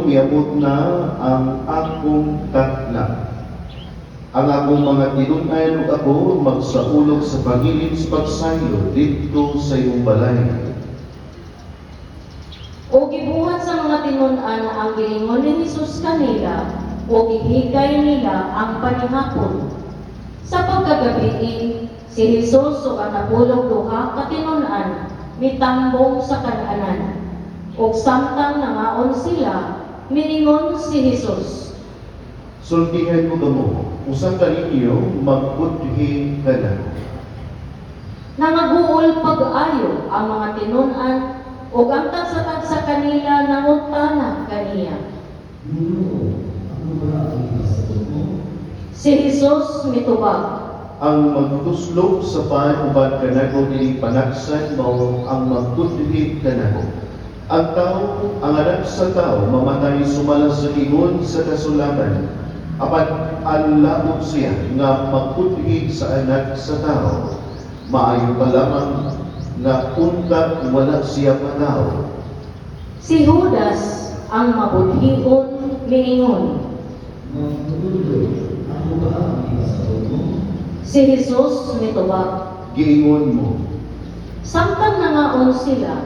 Miabot na ang akong takla. Ang akong mga tinunan ug ako magsaulog sa pagilid sa pagsayo dito sa iyong balay. O gibuhat sa mga tinunan ang giingon ni Jesus kanila, o gihigay nila ang panihapon. Sa pagkagabi, si Jesus o ang napulog duha ka tinunan mitambong sa kananan. O samtang nangaon sila, miningon si Jesus, Sultihan ko kamo, usa ka ninyo magbudhi ka na. nangaguol pag-ayo ang mga tinunan o ang tagsa kanila nangutana kaniya. Si Jesus mitubag, Ang magtuslog sa paan-uban kanako dili panagsan mao ang magbudhi ka na. Ang anak sa tao, mamatay sumala sa ingon sa kasulatan, apan anlaot siya nga magpudhig sa anak sa tao. Maayo pa lamang nga unta wala siya panaw. si Judas ang mabudhion miingon. Si Jesus mitubag, Giingon mo, samtang nangaon sila,